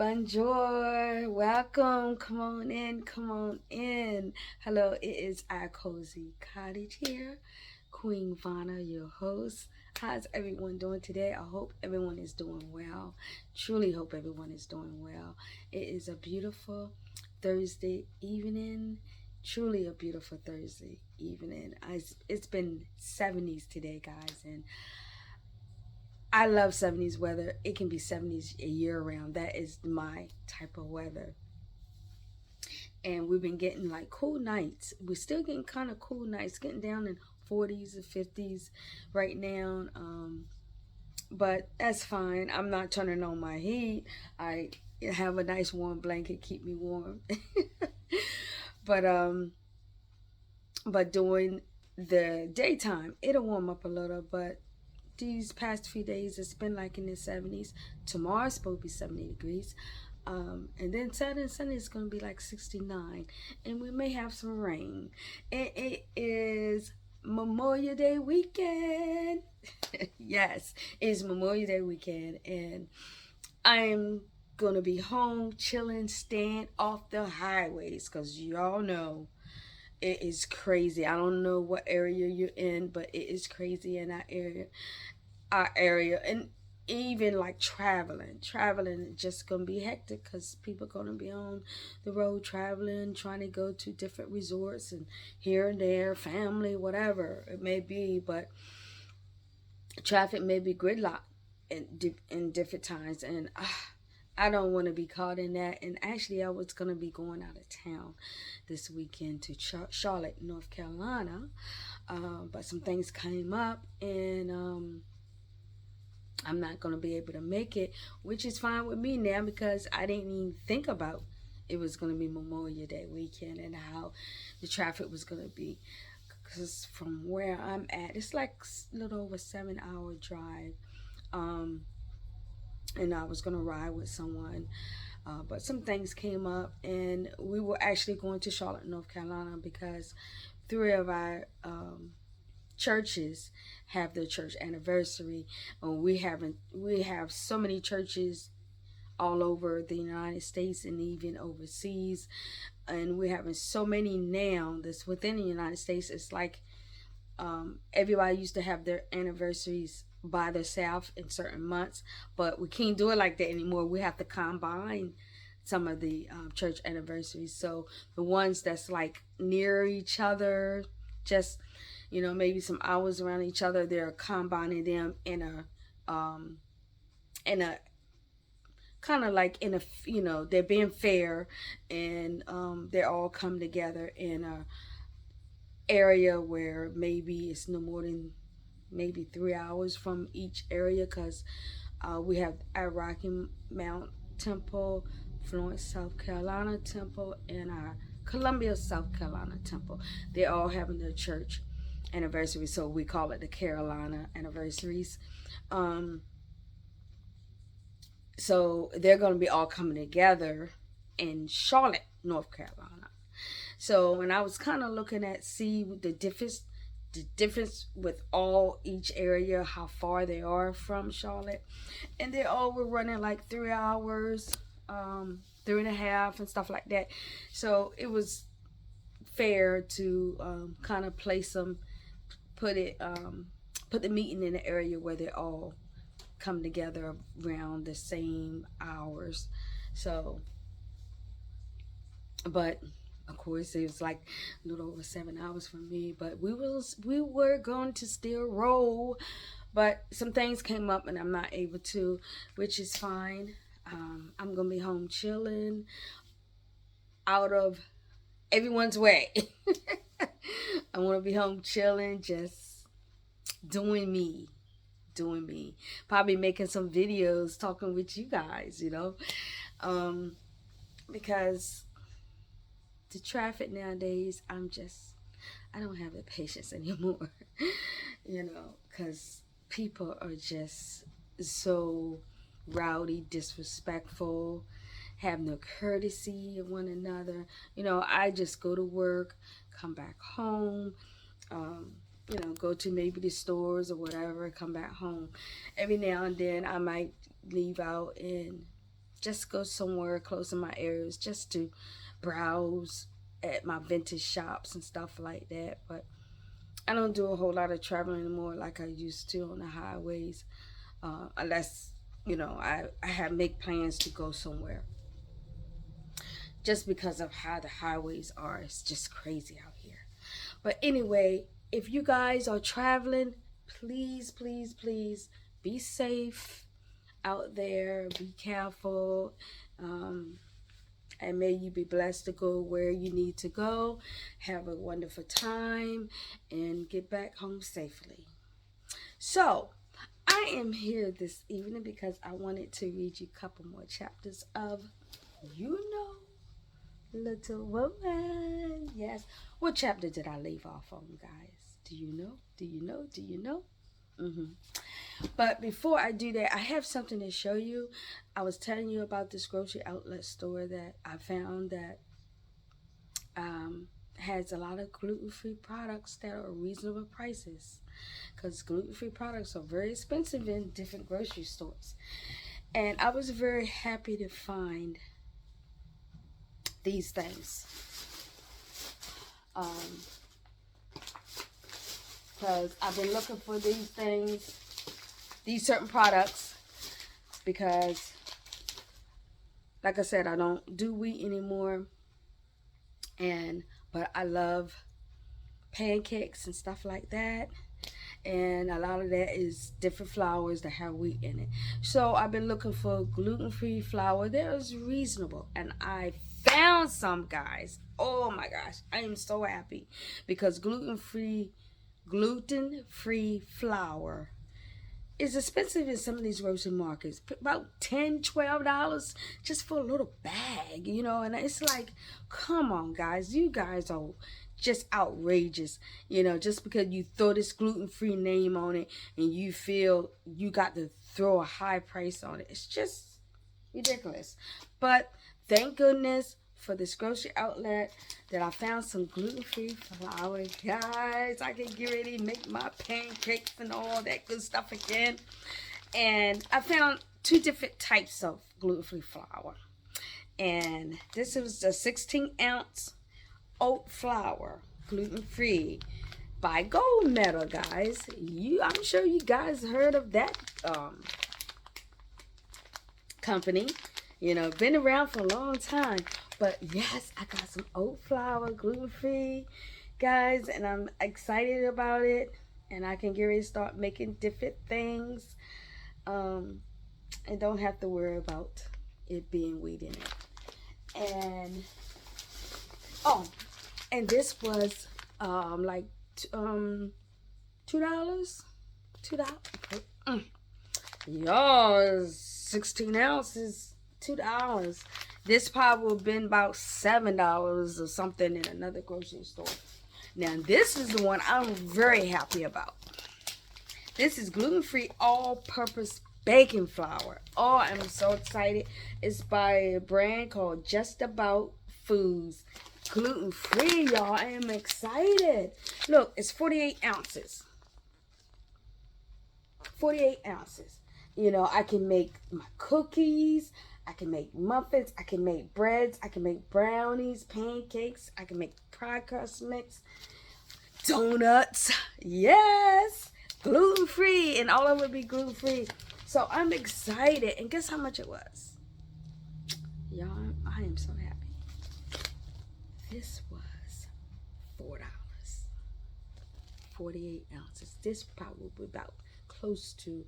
Bonjour, welcome, come on in, come on in. Hello, it is our cozy cottage here. Queen Vana, your host. How's everyone doing today? I hope everyone is doing well. Truly hope everyone is doing well. It is a beautiful Thursday evening. Truly a beautiful Thursday evening. It's been 70s today, guys, and I love 70s weather. It can be 70s a year round. That is my type of weather. And we've been getting like cool nights. We're still getting kind of cool nights, getting down in 40s and 50s right now. But that's fine. I'm not turning on my heat. I have a nice warm blanket, keep me warm. but but during the daytime, it'll warm up a little, but these past few days it's been like in the 70s. Tomorrow's supposed to be 70 degrees, and then Saturday and Sunday is going to be like 69, and we may have some rain. And it is Memorial Day weekend. Yes, it's Memorial Day weekend, and I'm going to be home chilling, staying off the highways, because y'all know it is crazy. I don't know what area you're in, but it is crazy in our area. And even like traveling is just gonna be hectic because people gonna be on the road traveling, trying to go to different resorts and here and there, family, whatever it may be. But traffic may be gridlock in different times, and I don't want to be caught in that. And actually, I was gonna be going out of town this weekend to Charlotte, North Carolina, but some things came up, and I'm not going to be able to make it, which is fine with me now because I didn't even think about it was going to be Memorial Day weekend and how the traffic was going to be. Because from where I'm at, it's like a little over 7 hour drive. Um, and I was going to ride with someone. But some things came up, and we were actually going to Charlotte, North Carolina because three of our churches have their church anniversary. We have so many churches all over the United States and even overseas, and we're having so many now that's within the United States. It's like everybody used to have their anniversaries by themselves in certain months, but we can't do it like that anymore. We have to combine some of the church anniversaries. So the ones that's like near each other, just maybe some hours around each other, they're combining them in a kind of like in a they're being fair, and they're all come together in a area where maybe it's no more than maybe 3 hours from each area, because we have our Rocky Mount Temple, Florence, South Carolina Temple, and our Columbia, South Carolina Temple. They're all having their church anniversary, so we call it the Carolina anniversaries. Um, so they're going to be all coming together in Charlotte, North Carolina. So when I was kind of looking at see the difference with all each area, how far they are from Charlotte, and they all were running like 3 hours, 3.5, and stuff like that. So it was fair to kind of place them, put it, put the meeting in the area where they all come together around the same hours. So, but of course it was like a little over 7 hours for me, but we were going to still roll, but some things came up and I'm not able to, which is fine. I'm gonna be home chilling, out of everyone's way. I want to be home chilling, just doing me, doing me. Probably making some videos, talking with you guys, um, because the traffic nowadays, I don't have the patience anymore, because people are just so rowdy, disrespectful, have no courtesy of one another. I just go to work, come back home, um, go to maybe the stores or whatever, come back home. Every now and then I might leave out and just go somewhere close in my areas just to browse at my vintage shops and stuff like that. But I don't do a whole lot of traveling anymore like I used to on the highways, unless I have make plans to go somewhere. Just because of how the highways are, it's just crazy out here. But anyway, if you guys are traveling, please, please, please be safe out there. Be careful. And may you be blessed to go where you need to go. Have a wonderful time and get back home safely. So, I am here this evening because I wanted to read you a couple more chapters of Little Woman. Yes. What chapter did I leave off on, guys? Do you know? Do you know? Do you know? But before I do that, I have something to show you. I was telling you about this grocery outlet store that I found that has a lot of gluten-free products that are reasonable prices, because gluten-free products are very expensive in different grocery stores. And I was very happy to find these things, because I've been looking for these things, these certain products, because like I said, I don't do wheat anymore, but I love pancakes and stuff like that, and a lot of that is different flours that have wheat in it. So I've been looking for gluten-free flour that is reasonable, and I found some, guys. Oh my gosh, I am so happy, because gluten-free flour is expensive in some of these grocery markets. About $10-12 just for a little bag, and it's like, come on, guys. You guys are just outrageous, just because you throw this gluten-free name on it and you feel you got to throw a high price on it. It's just ridiculous. But thank goodness for this grocery outlet that I found some gluten-free flour, guys. I can get ready to make my pancakes and all that good stuff again. And I found 2 different types of gluten-free flour. And this was the 16-ounce oat flour, gluten-free, by Gold Medal, guys. I'm sure you guys heard of that company. Been around for a long time. But yes, I got some oat flour, gluten-free, guys, and I'm excited about it. And I can get ready to start making different things, and don't have to worry about it being wheat in it. And this was like $2. Yours, 16 ounces, $2. This probably would have been about $7 or something in another grocery store. Now, this is the one I'm very happy about. This is gluten-free all-purpose baking flour. Oh, I'm so excited. It's by a brand called Just About Foods. Gluten-free, y'all. I am excited. Look, it's 48 ounces. 48 ounces. I can make my cookies. I can make muffins, I can make breads, I can make brownies, pancakes, I can make pie crust mix, donuts, yes, gluten-free, and all of it would be gluten-free. So I'm excited, and guess how much it was? Y'all, I am so happy. This was $4. 48 ounces. This probably about close to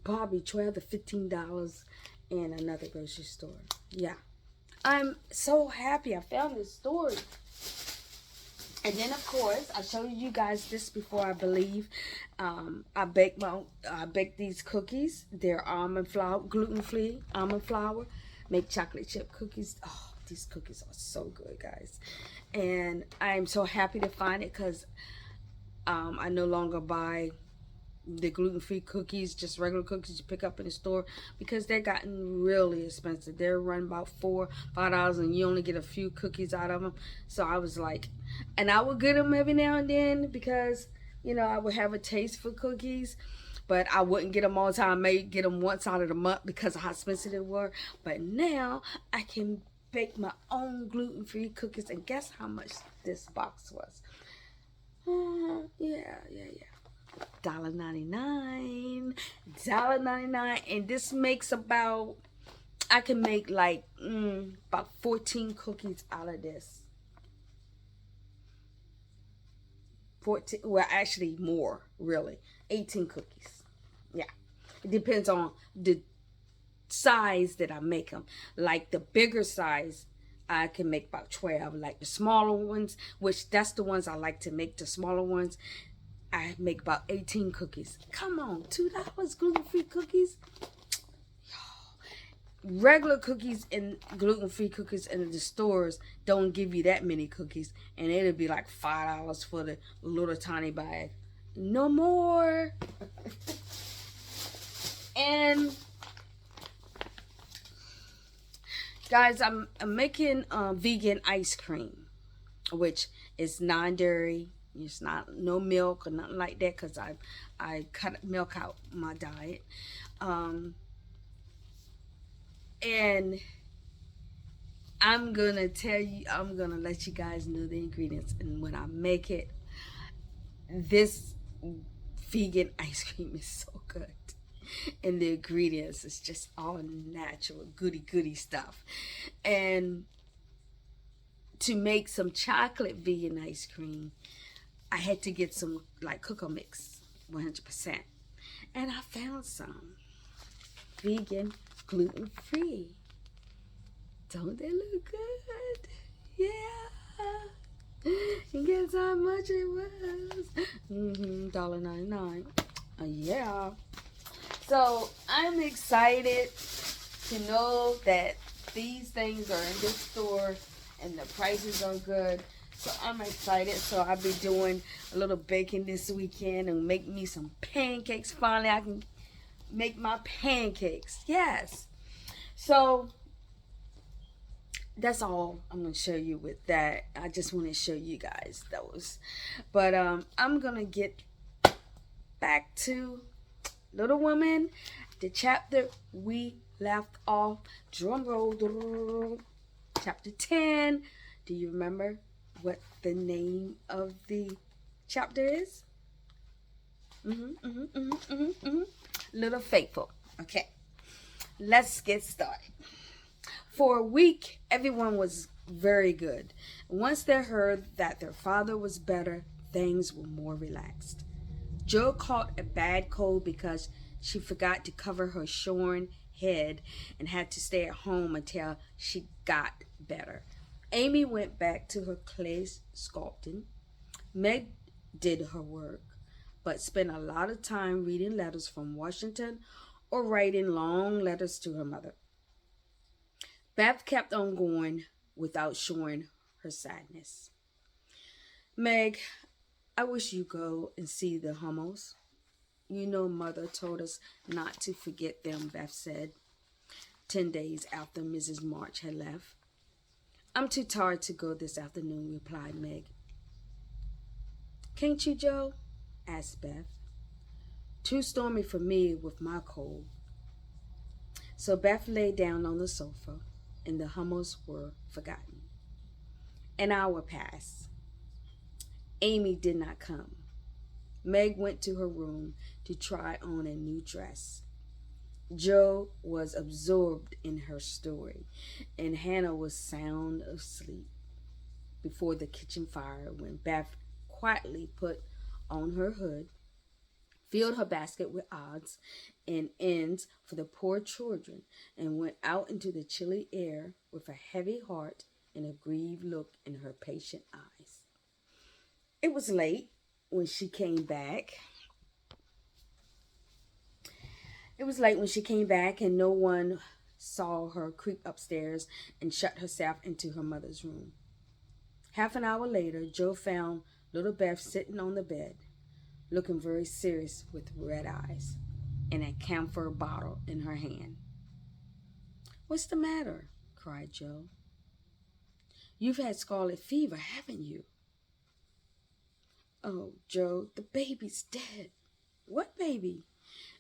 probably $12 to $15 in another grocery store. Yeah, I'm so happy I found this store. And then of course I showed you guys this before, I believe. I baked these cookies. They're almond flour, gluten-free almond flour. Make chocolate chip cookies. Oh, these cookies are so good, guys. And I'm so happy to find it, because I no longer buy the gluten-free cookies, just regular cookies you pick up in the store, because they're gotten really expensive. They're run about $4-5, and you only get a few cookies out of them. So I was like, and I would get them every now and then, because I would have a taste for cookies, but I wouldn't get them all the time. I may get them once out of the month because of how expensive they were. But now I can bake my own gluten-free cookies, and guess how much this box was? Yeah. $1.99, $1.99, and this makes about, I can make like about 14 cookies out of this. 14, well, actually more, really. 18 cookies. Yeah. It depends on the size that I make them. Like the bigger size, I can make about 12. Like the smaller ones, which that's the ones I like to make, the smaller ones, I make about 18 cookies. Come on, $2 gluten-free cookies. Regular cookies and gluten-free cookies in the stores don't give you that many cookies, and it'll be like $5 for the little tiny bag. No more. And guys, I'm making vegan ice cream, which is non-dairy. It's not no milk or nothing like that, because I cut milk out my diet. And I'm gonna tell you, I'm gonna let you guys know the ingredients, and when I make it, this vegan ice cream is so good, and the ingredients is just all natural goody stuff. And to make some chocolate vegan ice cream, I had to get some like cocoa mix 100%, and I found some vegan gluten-free. Don't they look good? Yeah. And guess how much it was? $1.99. Yeah. So I'm excited to know that these things are in this store and the prices are good. So I'm excited. So I'll be doing a little baking this weekend and make me some pancakes. Finally, I can make my pancakes. Yes. So that's all I'm going to show you with that. I just want to show you guys those. But I'm going to get back to Little Women, the chapter we left off. Drum roll. Chapter 10. Do you remember what the name of the chapter is? Little Faithful. Okay. Let's get started. For a week, everyone was very good. Once they heard that their father was better, things were more relaxed. Jo caught a bad cold because she forgot to cover her shorn head and had to stay at home until she got better. Amy went back to her clay sculpting. Meg did her work, but spent a lot of time reading letters from Washington or writing long letters to her mother. Beth kept on going without showing her sadness. Meg, I wish you go and see the Hummels. You know Mother told us not to forget them, Beth said, 10 days after Mrs. March had left. I'm too tired to go this afternoon, replied Meg. Can't you, Jo? Asked Beth. Too stormy for me with my cold. So Beth lay down on the sofa, and the Hummels were forgotten. An hour passed. Amy did not come. Meg went to her room to try on a new dress. Jo was absorbed in her story, and Hannah was sound asleep before the kitchen fire when Beth quietly put on her hood, filled her basket with odds and ends for the poor children, and went out into the chilly air with a heavy heart and a grieved look in her patient eyes. It was late when she came back. And no one saw her creep upstairs and shut herself into her mother's room. Half an hour later, Jo found little Beth sitting on the bed, looking very serious with red eyes and a camphor bottle in her hand. What's the matter? Cried Jo. You've had scarlet fever, haven't you? Oh, Jo, the baby's dead. What baby?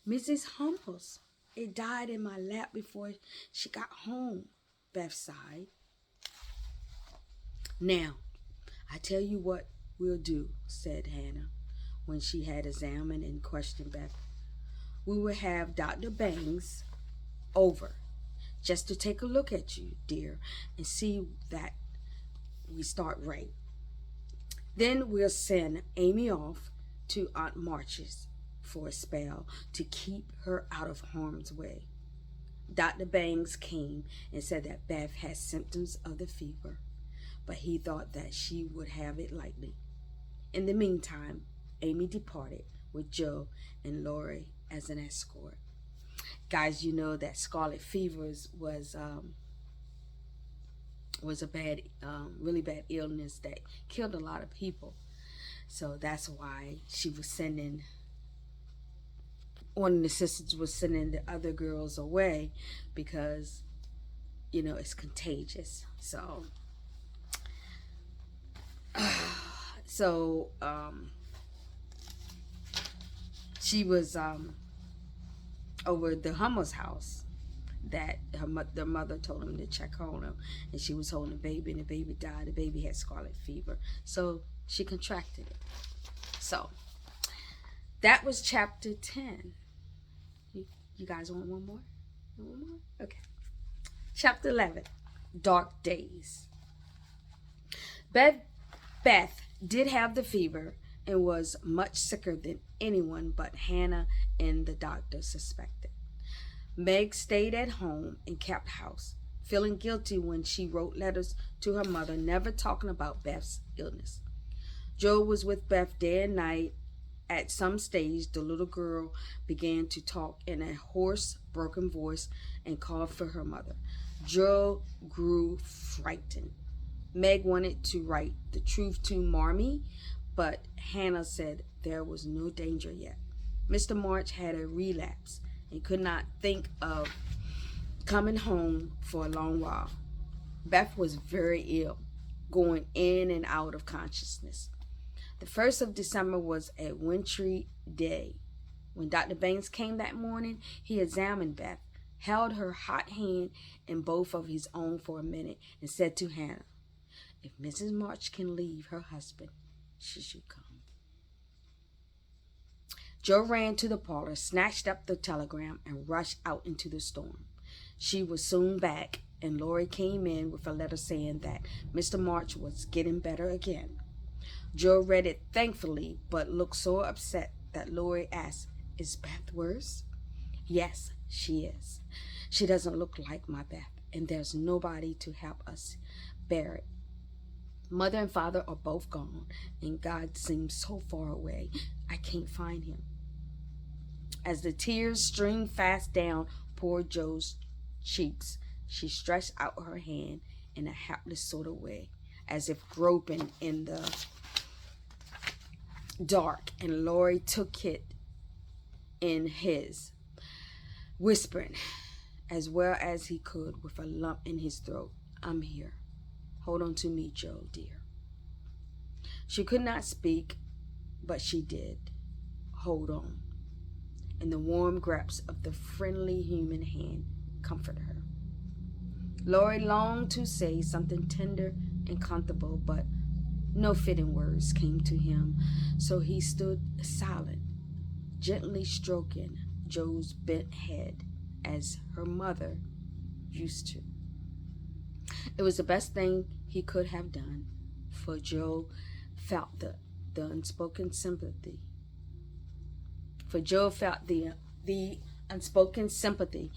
Mrs. Humbles, it died in my lap before she got home, Beth sighed. Now, I tell you what we'll do, said Hannah, when she had examined and questioned Beth. We will have Dr. Bangs over just to take a look at you, dear, and see that we start right. Then we'll send Amy off to Aunt March's for a spell to keep her out of harm's way. Dr. Bangs came and said that Beth had symptoms of the fever, but he thought that she would have it lightly. In the meantime, Amy departed with Joe and Lori as an escort. Guys, you know that scarlet fever was a bad, really bad illness that killed a lot of people. So that's why she was sending, one of the sisters was sending the other girls away because, you know, it's contagious. So she was over the Hummel's house that their mother told him to check on him, and she was holding a baby, and the baby died. The baby had scarlet fever, so she contracted it. So that was chapter 10. You guys want one more? One more? Okay. Chapter 11, Dark Days. Beth did have the fever and was much sicker than anyone but Hannah and the doctor suspected. Meg stayed at home and kept house, feeling guilty when she wrote letters to her mother, never talking about Beth's illness. Joe was with Beth day and night. At some stage, the little girl began to talk in a hoarse, broken voice and called for her mother. Joe grew frightened. Meg wanted to write the truth to Marmee, but Hannah said there was no danger yet. Mr. March had a relapse and could not think of coming home for a long while. Beth was very ill, going in and out of consciousness. The 1st of December was a wintry day. When Dr. Bangs came that morning, he examined Beth, held her hot hand in both of his own for a minute, and said to Hannah, "If Mrs. March can leave her husband, she should come." Joe ran to the parlor, snatched up the telegram, and rushed out into the storm. She was soon back, and Lori came in with a letter saying that Mr. March was getting better again. Joe read it thankfully, but looked so upset that Lori asked, "Is Beth worse?" "Yes, she is. She doesn't look like my Beth, and there's nobody to help us bear it. Mother and father are both gone, and God seems so far away. I can't find him." As the tears streamed fast down poor Joe's cheeks, she stretched out her hand in a helpless sort of way, as if groping in the dark, and Lori took it in his, whispering as well as he could with a lump in his throat, "I'm here. Hold on to me, Joe, dear." She could not speak, but she did hold on, and the warm grasp of the friendly human hand comforted her. Lori longed to say something tender and comfortable, but no fitting words came to him, so he stood silent, gently stroking Joe's bent head as her mother used to. It was the best thing he could have done, for Joe felt the unspoken sympathy. The unspoken sympathy.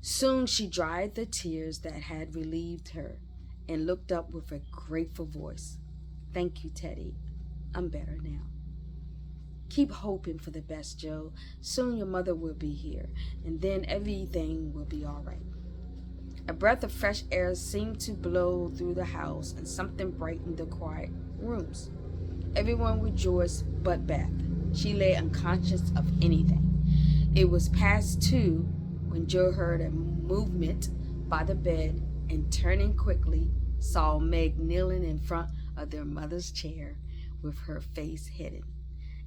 Soon she dried the tears that had relieved her and looked up with a grateful voice. "Thank you, Teddy. I'm better now. Keep hoping for the best, Joe. Soon your mother will be here, and then everything will be all right." A breath of fresh air seemed to blow through the house, and something brightened the quiet rooms. Everyone rejoiced but Beth. She lay unconscious of anything. It was past 2 when Joe heard a movement by the bed, and turning quickly, saw Meg kneeling in front of their mother's chair with her face hidden.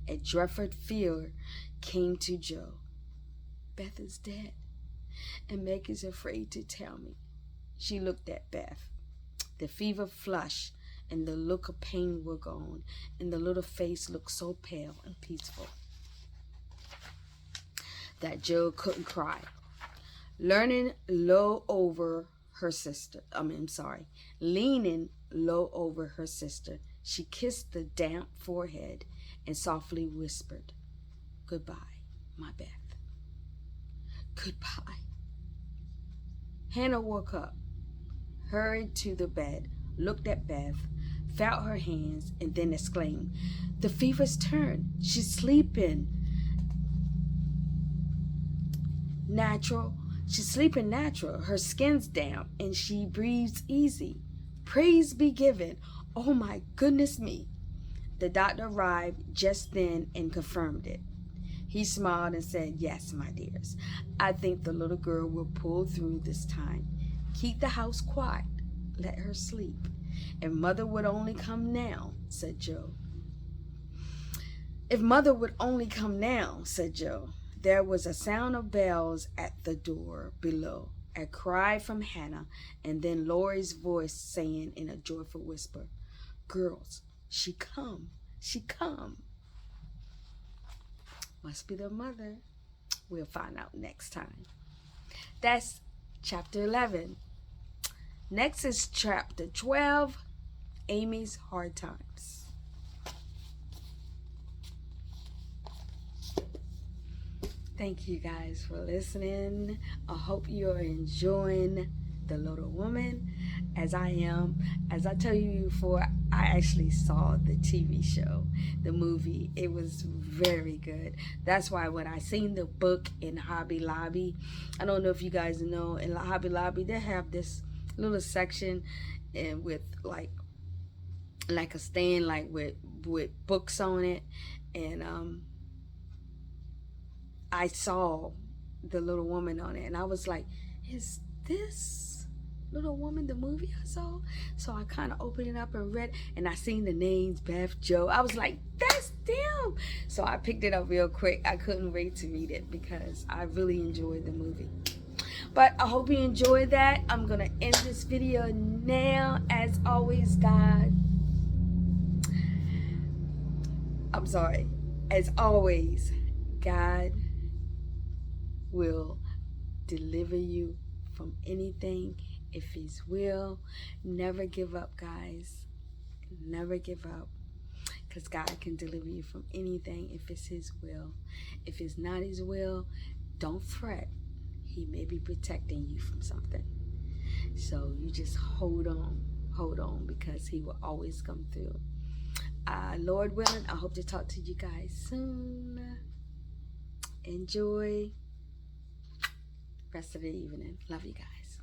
A dreadful fear came to Joe. Beth is dead, and Meg is afraid to tell me. She looked at Beth. The fever flush and the look of pain were gone, and the little face looked so pale and peaceful that Jill couldn't cry. Leaning low over her sister, she kissed the damp forehead and softly whispered, "Goodbye, my Beth. Goodbye." Hannah woke up, hurried to the bed, looked at Beth, felt her hands, and then exclaimed, "The fever's turned. She's sleeping natural. Her skin's damp, and she breathes easy. Praise be given. Oh my goodness me." The doctor arrived just then and confirmed it. He smiled and said, "Yes, my dears. I think the little girl will pull through this time. Keep the house quiet. Let her sleep. If Mother would only come now," said Joe. "If Mother would only come now," said Joe. There was a sound of bells at the door below, a cry from Hannah, and then Lori's voice saying in a joyful whisper, "Girls, she come. She come." Must be their mother. We'll find out next time. That's chapter 11. Next is chapter 12, Amy's Hard Times. Thank you guys for listening. I hope you're enjoying The Little Woman as I am. As I tell you before, I actually saw the TV show, the movie. It was very good. That's why when I seen the book in Hobby Lobby, I don't know if you guys know, in Hobby Lobby they have this little section and with like a stand like with books on it, and I saw The Little Woman on it, and I was like, "Is this Little Woman the movie I saw?" So I kind of opened it up and read, and I seen the names, Beth, Joe. I was like, "That's them!" So I picked it up real quick. I couldn't wait to read it because I really enjoyed the movie. But I hope you enjoyed that. I'm gonna end this video now. As always, God will deliver you from anything if His will. Never give up, guys. Never give up, because God can deliver you from anything if it's His will. If it's not His will, don't fret. He may be protecting you from something. So you just hold on, because He will always come through. Lord willing, I hope to talk to you guys soon. Enjoy rest of the evening. Love you guys.